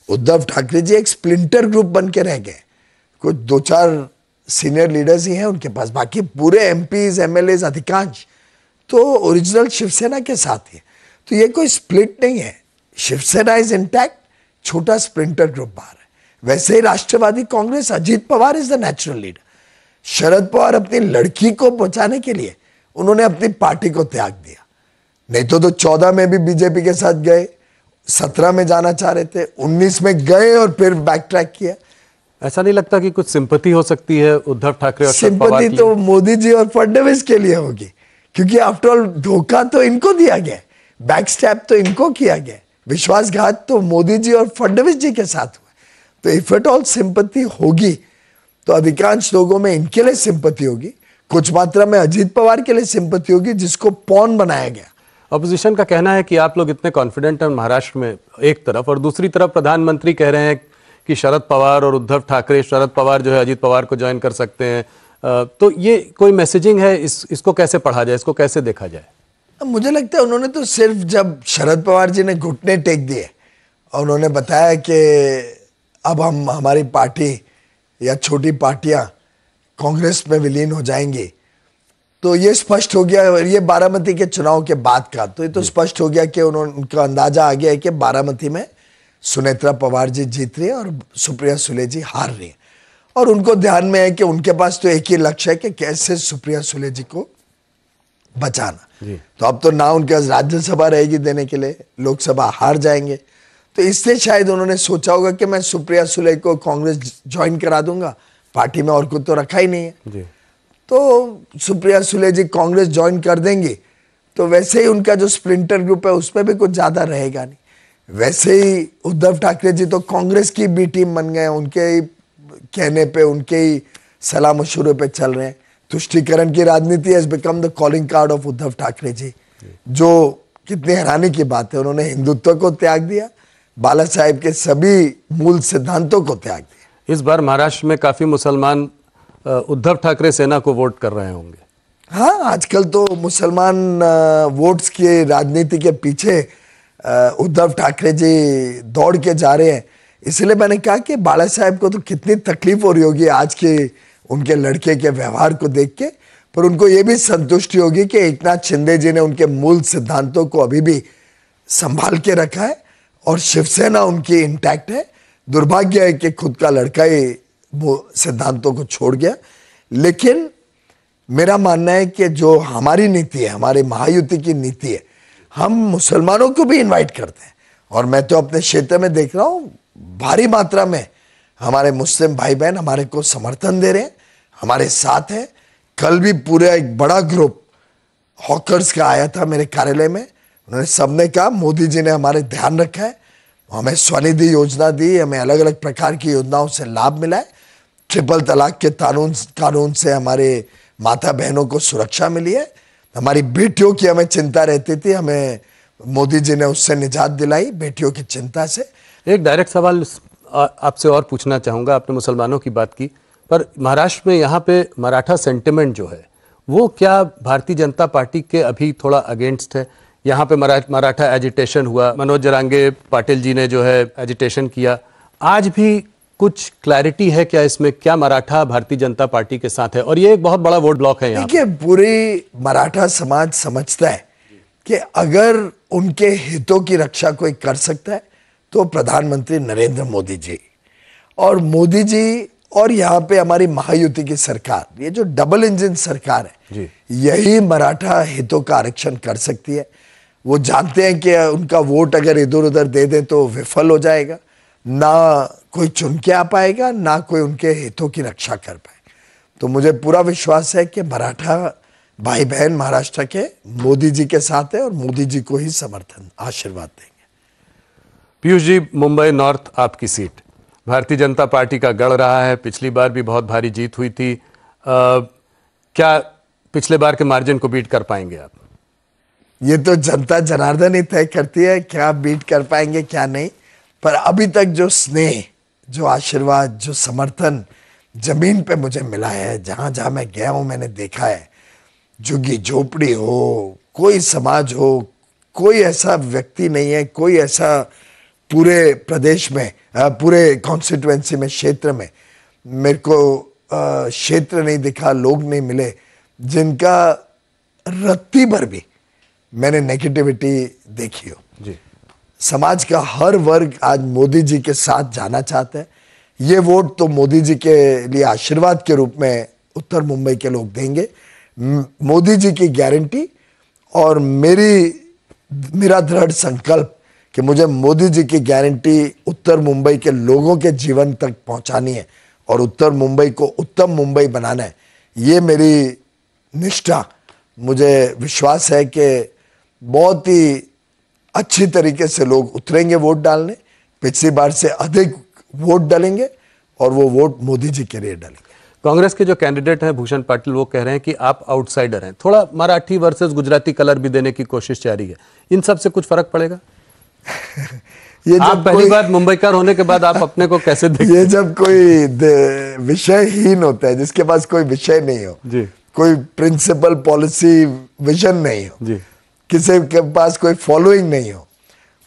[SPEAKER 2] उद्धव ठाकरे जी एक स्प्लिंटर ग्रुप बन के रह गए, कुछ 2-4 सीनियर लीडर्स ही हैं उनके पास, बाकी पूरे एमपीज एमएलएज अधिकांश तो ओरिजिनल शिवसेना के साथ ही। तो ये कोई स्प्लिट नहीं है, शिवसेना इज इंटैक्ट, छोटा स्प्लिंटर ग्रुप बाहर है। वैसे ही Rashtrawadi Congress, Ajit Pawar is the natural leader. Sharad Pawar अपनी लड़की को बचाने के लिए उन्होंने अपनी पार्टी को त्याग दिया, नहीं तो 14 में भी बीजेपी के साथ गए, 17 में जाना चाह रहे थे, 19 में गए और फिर बैक ट्रैक किया।
[SPEAKER 1] ऐसा नहीं लगता कि कुछ सिंपैथी हो सकती है उद्धव ठाकरे और शरद पवार की?
[SPEAKER 2] सिंपैथी तो मोदी जी और फडणवीस के लिए होगी, क्योंकि आफ्टर ऑल धोखा तो इनको दिया गया, बैक स्टैप तो इनको किया गया, विश्वासघात तो मोदी जी और फडणवीस जी के साथ हुआ। तो इफ एट ऑल सिंपैथी होगी तो अधिकांश लोगों में इनके लिए सिंपैथी होगी, कुछ मात्रा में अजीत पवार के लिए सिंपैथी होगी जिसको पॉन बनाया गया
[SPEAKER 1] अपोजिशन का कहना है कि आप लोग इतने कॉन्फिडेंट हैं महाराष्ट्र में एक तरफ, और दूसरी तरफ प्रधानमंत्री कह रहे हैं कि शरद पवार और उद्धव ठाकरे, शरद पवार जो है अजीत पवार को ज्वाइन कर सकते हैं। तो ये कोई मैसेजिंग है, इसको कैसे पढ़ा जाए, इसको कैसे देखा जाए?
[SPEAKER 2] मुझे लगता है उन्होंने तो सिर्फ जब शरद पवार जी ने घुटने टेक दिए और उन्होंने बताया कि अब हम हमारी पार्टी या छोटी पार्टियां कांग्रेस में विलीन हो जाएंगी, तो ये स्पष्ट हो गया। ये बारामती के चुनाव के बाद का, तो ये तो स्पष्ट हो गया कि उनका अंदाजा आ गया है कि बारामती में सुनेत्रा पवार जी जीत रही है और सुप्रिया सुले जी हार रही है, और उनको ध्यान में है कि उनके पास तो एक ही लक्ष्य है कि कैसे सुप्रिया सुले जी को बचाना। तो अब तो ना उनके पास राज्यसभा रहेगी देने के लिए, लोकसभा हार जाएंगे, तो इसलिए शायद उन्होंने सोचा होगा कि मैं सुप्रिया सुले को कांग्रेस ज्वाइन करा दूंगा, पार्टी में और कुछ तो रखा ही नहीं है। तो सुप्रिया सुले जी कांग्रेस ज्वाइन कर देंगी तो वैसे ही उनका जो स्प्लिंटर ग्रुप है उसमें भी कुछ ज्यादा रहेगा नहीं। वैसे ही उद्धव ठाकरे जी तो कांग्रेस की बी टीम बन गए, उनके ही कहने पे, उनके ही सलाह मशूरे पे चल रहे हैं। तुष्टीकरण की राजनीति has become the calling card of Uddhav Thackeray ji, जो कितनी हैरानी की बात है। उन्होंने हिंदुत्व को त्याग दिया, बाला साहेब के सभी मूल सिद्धांतों को त्याग दिया।
[SPEAKER 1] इस बार महाराष्ट्र में काफी मुसलमान उद्धव ठाकरे सेना को वोट कर रहे होंगे।
[SPEAKER 2] हाँ, आजकल तो मुसलमान वोट्स की राजनीति के पीछे उद्धव ठाकरे जी दौड़ के जा रहे हैं। इसलिए मैंने कहा कि बाला साहेब को तो कितनी तकलीफ हो रही होगी आज के उनके लड़के के व्यवहार को देख के, पर उनको ये भी संतुष्टि होगी कि एकनाथ शिंदे जी ने उनके मूल सिद्धांतों को अभी भी संभाल के रखा है और शिवसेना उनकी इंटैक्ट है। दुर्भाग्य है कि खुद का लड़का ही वो सिद्धांतों को छोड़ गया, लेकिन मेरा मानना है कि जो हमारी नीति है, हमारी महायुति की नीति है, हम मुसलमानों को भी इनवाइट करते हैं। और मैं तो अपने क्षेत्र में देख रहा हूँ भारी मात्रा में हमारे मुस्लिम भाई बहन हमारे को समर्थन दे रहे हैं, हमारे साथ हैं। कल भी पूरा एक बड़ा ग्रुप हॉकर्स का आया था मेरे कार्यालय में। उन्होंने सबने कहा मोदी जी ने हमारे ध्यान रखा है, हमें स्वनिधि योजना दी, हमें अलग अलग प्रकार की योजनाओं से लाभ मिला है, ट्रिपल तलाक के कानून से हमारे माता बहनों को सुरक्षा मिली है, हमारी बेटियों की हमें चिंता रहती थी, हमें मोदी जी ने उससे निजात दिलाई, बेटियों की चिंता से।
[SPEAKER 1] एक डायरेक्ट सवाल आपसे और पूछना चाहूँगा, आपने मुसलमानों की बात की, पर महाराष्ट्र में यहाँ पे मराठा सेंटिमेंट जो है वो क्या भारतीय जनता पार्टी के अभी थोड़ा अगेंस्ट है? यहाँ पे मराठा एजिटेशन हुआ, मनोज जरांगे पाटिल जी ने जो है एजिटेशन किया, आज भी कुछ क्लैरिटी है क्या इसमें? क्या मराठा भारतीय जनता पार्टी के साथ है? और ये एक बहुत बड़ा वोट ब्लॉक है यहाँ।
[SPEAKER 2] देखिए, पूरी मराठा समाज समझता है कि अगर उनके हितों की रक्षा कोई कर सकता है तो प्रधानमंत्री नरेंद्र मोदी जी, और मोदी जी और यहाँ पे हमारी महायुति की सरकार, ये जो डबल इंजन सरकार है, यही मराठा हितों का आरक्षण कर सकती है। वो जानते हैं कि उनका वोट अगर इधर उधर दे दें तो विफल हो जाएगा, ना कोई चुन के आ पाएगा, ना कोई उनके हितों की रक्षा कर पाए। तो मुझे पूरा विश्वास है कि मराठा भाई बहन महाराष्ट्र के मोदी जी के साथ है और मोदी जी को ही समर्थन आशीर्वाद देंगे।
[SPEAKER 1] पीयूष जी, मुंबई नॉर्थ आपकी सीट, भारतीय जनता पार्टी का गढ़ रहा है, पिछली बार भी बहुत भारी जीत हुई थी। क्या पिछले बार के मार्जिन को बीट कर पाएंगे आप?
[SPEAKER 2] ये तो जनता जनार्दन ही तय करती है क्या बीट कर पाएंगे क्या नहीं, पर अभी तक जो स्नेह, जो आशीर्वाद, जो समर्थन जमीन पे मुझे मिला है, जहां जहां मैं गया हूं मैंने देखा है, झुग्गी झोपड़ी हो, कोई समाज हो, कोई ऐसा व्यक्ति नहीं है, कोई ऐसा पूरे प्रदेश में, पूरे कॉन्स्टिट्यूएंसी में, क्षेत्र में मेरे को क्षेत्र नहीं दिखा, लोग नहीं मिले जिनका रत्ती भर भी मैंने नेगेटिविटी देखी हो।
[SPEAKER 1] जी।
[SPEAKER 2] समाज का हर वर्ग आज मोदी जी के साथ जाना चाहता है। ये वोट तो मोदी जी के लिए आशीर्वाद के रूप में उत्तर मुंबई के लोग देंगे। मोदी जी की गारंटी और मेरा दृढ़ संकल्प कि मुझे मोदी जी की गारंटी उत्तर मुंबई के लोगों के जीवन तक पहुंचानी है और उत्तर मुंबई को उत्तम मुंबई बनाना है। ये मेरी निष्ठा, मुझे विश्वास है कि बहुत ही अच्छी तरीके से लोग उतरेंगे वोट डालने, पिछली बार से अधिक वोट डालेंगे और वो वोट मोदी जी के लिए डालेंगे।
[SPEAKER 1] कांग्रेस के जो कैंडिडेट हैं भूषण पाटिल, वो कह रहे हैं कि आप आउटसाइडर हैं, थोड़ा मराठी वर्सेस गुजराती कलर भी देने की कोशिश जारी है। इन सब से कुछ फर्क पड़ेगा?
[SPEAKER 2] ये
[SPEAKER 1] आप
[SPEAKER 2] जब
[SPEAKER 1] पहली बार मुंबईकर होने के बाद आप अपने को कैसे देखते
[SPEAKER 2] ये जब कोई विषयहीन होता है, जिसके पास कोई विषय नहीं हो
[SPEAKER 1] जी,
[SPEAKER 2] कोई प्रिंसिपल पॉलिसी विजन नहीं हो
[SPEAKER 1] जी,
[SPEAKER 2] किसी के पास कोई फॉलोइंग नहीं हो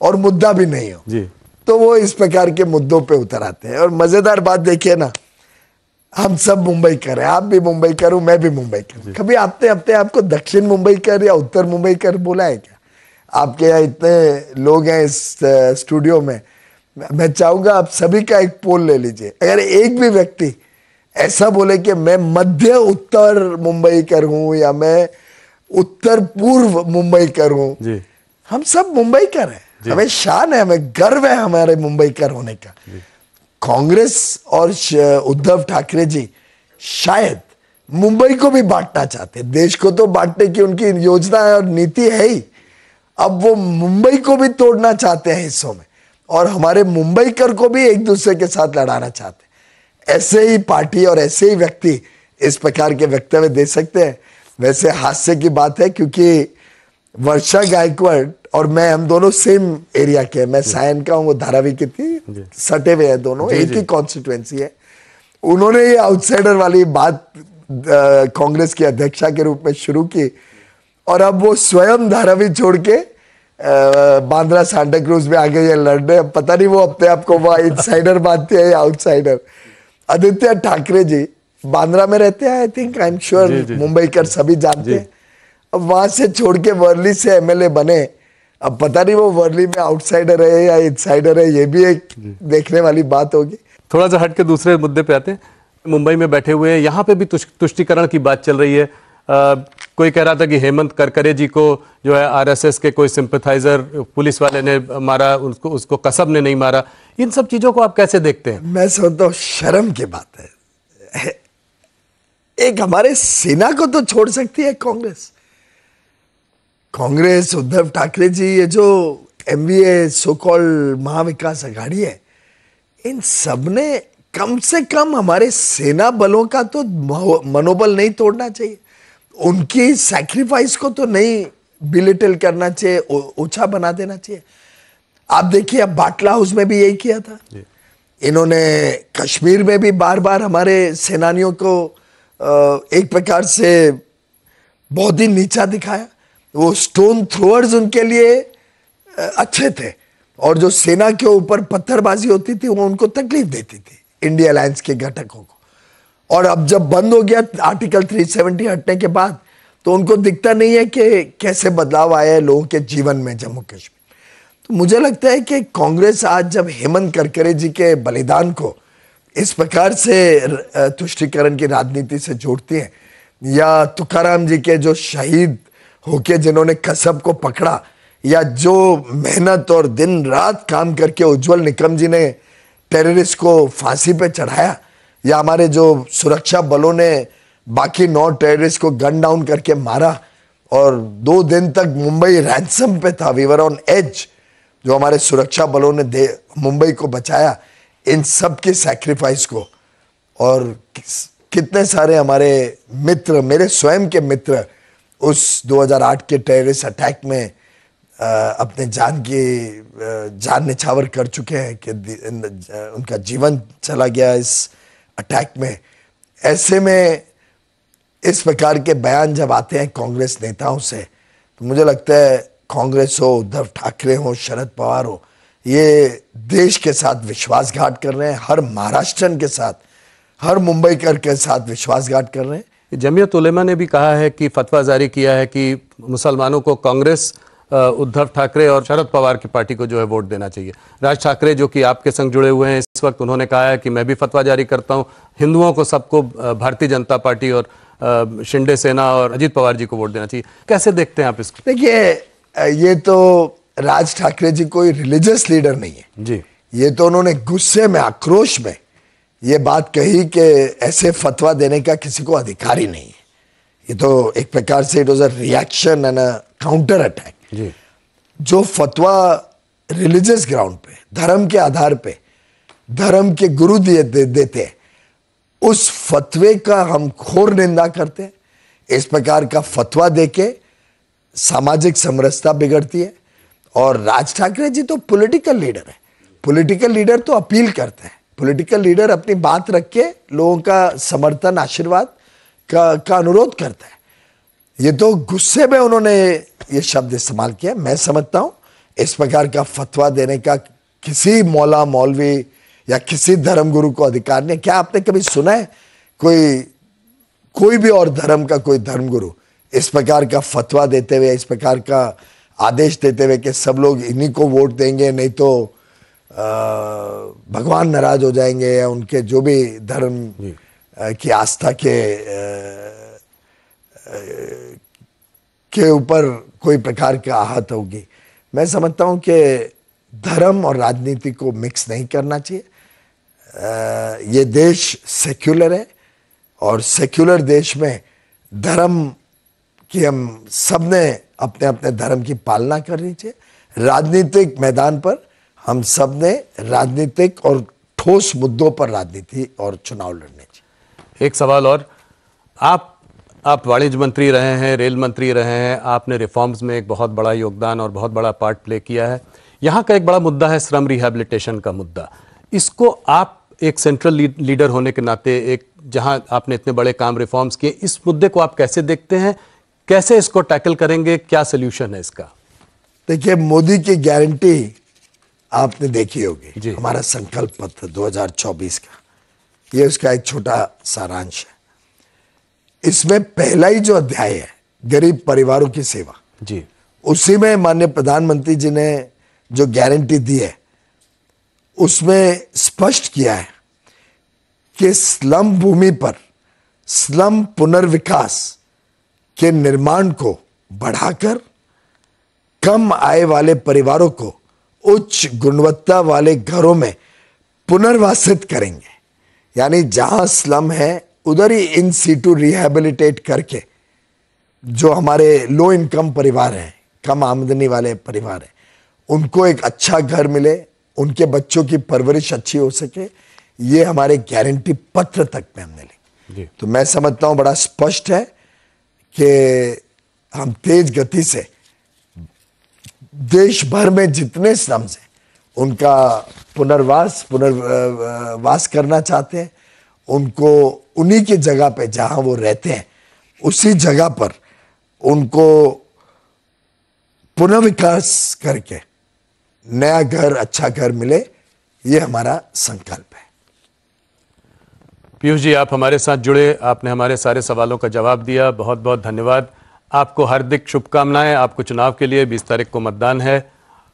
[SPEAKER 2] और मुद्दा भी नहीं हो,
[SPEAKER 1] जी,
[SPEAKER 2] तो वो इस प्रकार के मुद्दों पे उतर आते हैं। और मजेदार बात देखिए ना, हम सब मुंबई कर हैं, आप भी मुंबई कर हूं, मैं भी मुंबई कर। कभी आपने अपने आपको दक्षिण मुंबई कर या उत्तर मुंबई कर बोला है क्या? आपके यहाँ इतने लोग हैं इस स्टूडियो में, मैं चाहूंगा आप सभी का एक पोल ले लीजिए। अगर एक भी व्यक्ति ऐसा बोले कि मैं मध्य उत्तर मुंबई कर हूं या मैं उत्तर पूर्व मुंबई कर हूं,
[SPEAKER 1] जी,
[SPEAKER 2] हम सब मुंबई कर हैं, हमें शान है, हमें गर्व है हमारे मुंबई कर होने का। कांग्रेस और उद्धव ठाकरे जी शायद मुंबई को भी बांटना चाहते, देश को तो बांटने की उनकी योजना है और नीति है ही, अब वो मुंबई को भी तोड़ना चाहते हैं हिस्सों में, और हमारे मुंबई कर को भी एक दूसरे के साथ लड़ाना चाहते हैं। ऐसे ही पार्टी और ऐसे ही व्यक्ति इस प्रकार के वक्तव्य दे सकते हैं। वैसे हास्य की बात है, क्योंकि वर्षा गायकवाड़ और मैं, हम दोनों सेम एरिया के हैं, मैं सायन का हूँ, वो धारावी की थी, सटे हुए हैं दोनों, एक ही कॉन्स्टिट्यूएंसी है। उन्होंने ये आउटसाइडर वाली बात कांग्रेस की अध्यक्षा के रूप में शुरू की, और अब वो स्वयं धारावी छोड़ के बांद्रा सांता क्रूज में आ गए ये लड़ने। पता नहीं वो अपने आप को वह इनसाइडर मानते हैं या आउटसाइडर। आदित्य ठाकरे जी बांद्रा में रहते हैं, I think, I am sure Mumbai कर सभी जानते हैं। अब वहां से छोड़ के वर्ली से एमएलए बने, अब पता नहीं वो वर्ली में आउटसाइडर है या इनसाइडर है, ये भी एक देखने वाली बात होगी।
[SPEAKER 1] थोड़ा सा हट के दूसरे मुद्दे पे आते हैं। मुंबई में बैठे हुए हैं, यहाँ पे भी तुष्टीकरण की बात चल रही है। कोई कह रहा था कि हेमंत करकरे जी को जो है आरएसएस के कोई सिंपैथाइजर पुलिस वाले ने मारा, उसको कसब ने नहीं मारा। इन सब चीजों को आप कैसे देखते हैं?
[SPEAKER 2] मैं समझता हूँ शर्म की बात है। एक हमारे सेना को तो छोड़ सकती है कांग्रेस। कांग्रेस, उद्धव ठाकरे जी, ये जो MVA so called Mahavikas Aghadi है, इन सब ने कम से कम हमारे सेना बलों का तो मनोबल नहीं तोड़ना चाहिए, उनकी सैक्रिफाइस को तो नहीं बिलिटल करना चाहिए, ऊंचा बना देना चाहिए। आप देखिए, अब बाटला हाउस में भी यही किया था। इन्होंने कश्मीर में भी बार बार हमारे सेनानियों को एक प्रकार से बहुत ही नीचा दिखाया। वो स्टोन थ्रोअर्स उनके लिए अच्छे थे, और जो सेना के ऊपर पत्थरबाजी होती थी वो उनको तकलीफ देती थी, इंडिया अलायंस के घटकों को। और अब जब बंद हो गया आर्टिकल 370 हटने के बाद, तो उनको दिखता नहीं है कि कैसे बदलाव आया है लोगों के जीवन में जम्मू कश्मीर। तो मुझे लगता है कि कांग्रेस आज जब हेमंत करकरे जी के बलिदान को इस प्रकार से तुष्टीकरण की राजनीति से जोड़ती है, या तुकाराम जी के जो शहीद होके जिन्होंने कसब को पकड़ा, या जो मेहनत और दिन रात काम करके उज्जवल निकम जी ने टेररिस्ट को फांसी पे चढ़ाया, या हमारे जो सुरक्षा बलों ने बाकी 9 टेररिस्ट को गन डाउन करके मारा, और 2 दिन तक मुंबई रैंसम पे था, वी वर ऑन एज, जो हमारे सुरक्षा बलों ने मुंबई को बचाया, इन सब की सैक्रिफाइस को। और कितने सारे हमारे मित्र, मेरे स्वयं के मित्र, उस 2008 के टेररिस्ट अटैक में अपने जान निछावर कर चुके हैं, कि उनका जीवन चला गया इस अटैक में। ऐसे में इस प्रकार के बयान जब आते हैं कांग्रेस नेताओं से, तो मुझे लगता है कांग्रेस हो, उद्धव ठाकरे हो, शरद पवार हो, ये देश के साथ विश्वासघात कर रहे हैं, हर महाराष्ट्रन के साथ, हर मुंबईकर के साथ विश्वासघात कर रहे हैं।
[SPEAKER 1] जमीयत उलेमा ने भी कहा है कि फतवा जारी किया है कि मुसलमानों को कांग्रेस, उद्धव ठाकरे और शरद पवार की पार्टी को जो है वोट देना चाहिए। राज ठाकरे जो कि आपके संग जुड़े हुए हैं इस वक्त, उन्होंने कहा है कि मैं भी फतवा जारी करता हूं, हिंदुओं को सबको भारतीय जनता पार्टी और शिंदे सेना और अजीत पवार जी को वोट देना चाहिए। कैसे देखते हैं आप इसको?
[SPEAKER 2] देखिए, ये तो राज ठाकरे जी कोई रिलीजियस लीडर नहीं है
[SPEAKER 1] जी,
[SPEAKER 2] ये तो उन्होंने गुस्से में, आक्रोश में ये बात कही कि ऐसे फतवा देने का किसी को अधिकार ही नहीं है। ये तो एक प्रकार से it was a reaction and a counter attack. जो फतवा रिलीजियस ग्राउंड पे, धर्म के आधार पे, धर्म के गुरु देते हैं, उस फतवे का हम घोर निंदा करते हैं। इस प्रकार का फतवा देके सामाजिक समरसता बिगड़ती है। और राज ठाकरे जी तो पॉलिटिकल लीडर है। पॉलिटिकल लीडर तो अपील करते हैं। पॉलिटिकल लीडर अपनी बात रख के लोगों का समर्थन, आशीर्वाद का अनुरोध करता है। ये तो गुस्से में उन्होंने ये शब्द इस्तेमाल किया। मैं समझता हूं इस प्रकार का फतवा देने का किसी मौला, मौलवी या किसी धर्मगुरु को अधिकार नहीं। क्या आपने कभी सुना है कोई भी और धर्म का कोई धर्मगुरु इस प्रकार का फतवा देते हुए, इस प्रकार का आदेश देते हुए कि सब लोग इन्हीं को वोट देंगे, नहीं तो भगवान नाराज हो जाएंगे या उनके जो भी धर्म की आस्था के ऊपर कोई प्रकार का आहत होगी। मैं समझता हूं कि धर्म और राजनीति को मिक्स नहीं करना चाहिए। ये देश सेक्युलर है और सेक्युलर देश में धर्म की हम सबने अपने अपने धर्म की पालना करनी चाहिए। राजनीतिक मैदान पर हम सबने राजनीतिक और ठोस मुद्दों पर राजनीति और चुनाव लड़ने चाहिए।
[SPEAKER 1] एक सवाल और, आप वाणिज्य मंत्री रहे हैं, रेल मंत्री रहे हैं, आपने रिफॉर्म्स में एक बहुत बड़ा योगदान और बहुत बड़ा पार्ट प्ले किया है। यहाँ का एक बड़ा मुद्दा है श्रम रिहैबिलिटेशन का मुद्दा। इसको आप एक सेंट्रल लीडर होने के नाते, एक जहाँ आपने इतने बड़े काम रिफॉर्म्स किए, इस मुद्दे को आप कैसे देखते हैं? कैसे इसको टैकल करेंगे? क्या सोल्यूशन है इसका?
[SPEAKER 2] देखिए, मोदी की गारंटी आपने देखी होगी, हमारा संकल्प पत्र 2024 का, ये उसका एक छोटा सारांश है। इसमें पहला ही जो अध्याय है गरीब परिवारों की सेवा
[SPEAKER 1] जी,
[SPEAKER 2] उसी में माननीय प्रधानमंत्री जी ने जो गारंटी दी है उसमें स्पष्ट किया है कि स्लम भूमि पर स्लम पुनर्विकास के निर्माण को बढ़ाकर कम आय वाले परिवारों को उच्च गुणवत्ता वाले घरों में पुनर्वासित करेंगे। यानी जहां स्लम है उधर ही इन सीटू रिहैबिलिटेट करके जो हमारे लो इनकम परिवार हैं, कम आमदनी वाले परिवार हैं, उनको एक अच्छा घर मिले, उनके बच्चों की परवरिश अच्छी हो सके, ये हमारे गारंटी पत्र तक में हमने लिखी। तो मैं समझता हूं बड़ा स्पष्ट है कि हम तेज गति से देश भर में जितने स्लम्स हैं उनका पुनर्वास करना चाहते हैं। उनको उन्हीं की जगह पे जहां वो रहते हैं उसी जगह पर उनको पुनर्विकास करके नया घर, अच्छा घर मिले, ये हमारा संकल्प है।
[SPEAKER 1] पीयूष जी, आप हमारे साथ जुड़े, आपने हमारे सारे सवालों का जवाब दिया, बहुत बहुत धन्यवाद। आपको हार्दिक शुभकामनाएं। आपको चुनाव के लिए 20 तारीख को मतदान है,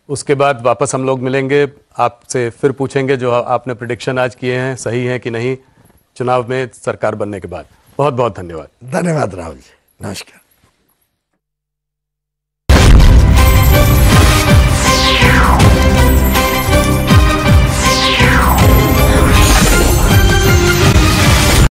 [SPEAKER 1] उसके बाद वापस हम लोग मिलेंगे, आपसे फिर पूछेंगे जो आपने प्रेडिक्शन आज किए हैं सही हैं कि नहीं चुनाव में सरकार बनने के बाद। बहुत बहुत धन्यवाद।
[SPEAKER 2] धन्यवाद राहुल जी, नमस्कार।